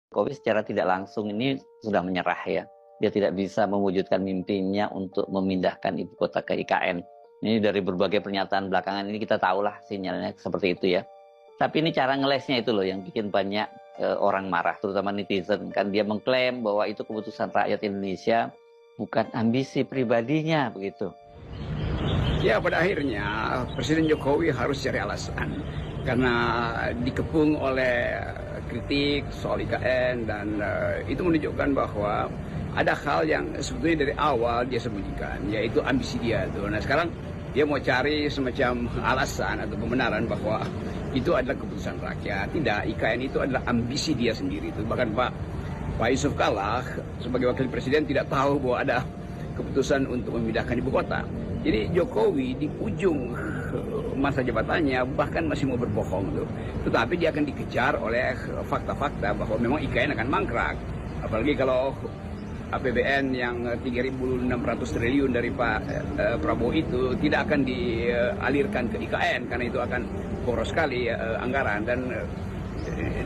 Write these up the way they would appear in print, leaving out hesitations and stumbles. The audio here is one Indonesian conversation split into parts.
Jokowi secara tidak langsung ini sudah menyerah ya. Dia tidak bisa mewujudkan mimpinya untuk memindahkan ibu kota ke IKN. Ini dari berbagai pernyataan belakangan ini kita tahulah sinyalnya seperti itu ya. Tapi ini cara ngelesnya itu loh yang bikin banyak orang marah, terutama netizen. Kan dia mengklaim bahwa itu keputusan rakyat Indonesia, bukan ambisi pribadinya begitu. Ya, pada akhirnya Presiden Jokowi harus cari alasan karena dikepung oleh kritik soal IKN dan itu menunjukkan bahwa ada hal yang sebetulnya dari awal dia sembunyikan, yaitu ambisi dia tuh. Nah, sekarang dia mau cari semacam alasan atau pembenaran bahwa itu adalah keputusan rakyat. Tidak, IKN itu adalah ambisi dia sendiri itu. Bahkan Pak Yusuf Kalla sebagai wakil presiden tidak tahu bahwa ada keputusan untuk memindahkan ibu kota. Jadi Jokowi di ujung masa jabatannya bahkan masih mau berbohong tuh. Tetapi dia akan dikejar oleh fakta-fakta bahwa memang IKN akan mangkrak. Apalagi kalau APBN yang 3.600 triliun dari Pak Prabowo itu tidak akan dialirkan ke IKN karena itu akan boros sekali anggaran dan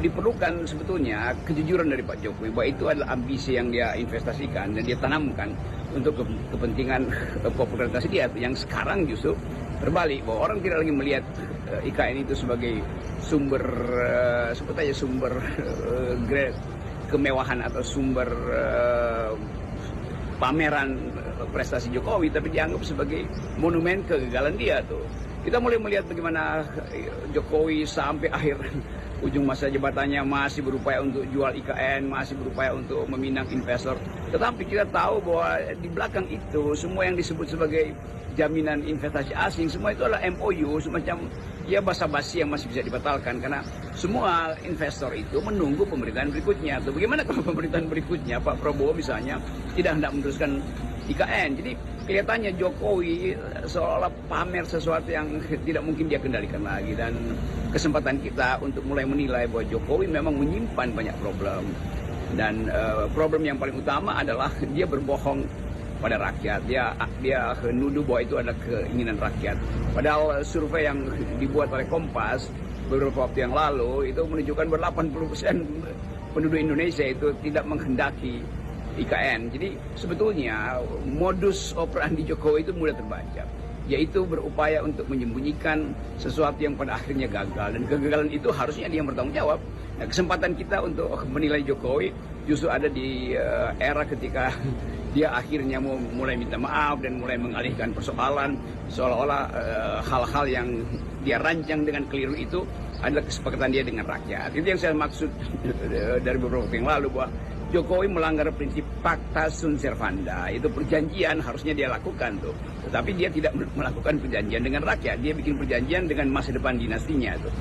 diperlukan sebetulnya kejujuran dari Pak Jokowi bahwa itu adalah ambisi yang dia investasikan dan dia tanamkan untuk kepentingan popularitas dia yang sekarang justru terbalik bahwa orang tidak lagi melihat IKN itu sebagai sumber sebetulnya sumber kemewahan atau sumber pameran prestasi Jokowi, tapi dianggap sebagai monumen kegagalan dia tuh. Kita mulai melihat bagaimana Jokowi sampai akhir ujung masa jabatannya masih berupaya untuk jual IKN, masih berupaya untuk meminang investor. Tetapi kita tahu bahwa di belakang itu semua yang disebut sebagai jaminan investasi asing, semua itu adalah MOU, semacam ya basa-basi yang masih bisa dibatalkan karena semua investor itu menunggu pemerintahan berikutnya. Tuh, bagaimana kalau pemerintahan berikutnya Pak Prabowo misalnya tidak hendak meneruskan IKN? Jadi kelihatannya Jokowi seolah-olah pamer sesuatu yang tidak mungkin dia kendalikan lagi dan kesempatan kita untuk mulai menilai bahwa Jokowi memang menyimpan banyak problem dan problem yang paling utama adalah dia berbohong pada rakyat. Dia nuduh bahwa itu adalah keinginan rakyat. Padahal survei yang dibuat oleh Kompas beberapa waktu yang lalu itu menunjukkan bahwa 80% penduduk Indonesia itu tidak menghendaki IKN. Jadi sebetulnya modus operandi Jokowi itu mudah terbaca, yaitu berupaya untuk menyembunyikan sesuatu yang pada akhirnya gagal dan kegagalan itu harusnya dia yang bertanggung jawab. Nah, kesempatan kita untuk menilai Jokowi justru ada di era ketika dia akhirnya mau mulai minta maaf dan mulai mengalihkan persoalan seolah-olah hal-hal yang dia rancang dengan keliru itu adalah kesepakatan dia dengan rakyat. Itu yang saya maksud dari beberapa waktu yang lalu bahwa Jokowi melanggar prinsip pacta sunt servanda. Itu perjanjian harusnya dia lakukan tuh. Tetapi dia tidak melakukan perjanjian dengan rakyat. Dia bikin perjanjian dengan masa depan dinastinya tuh.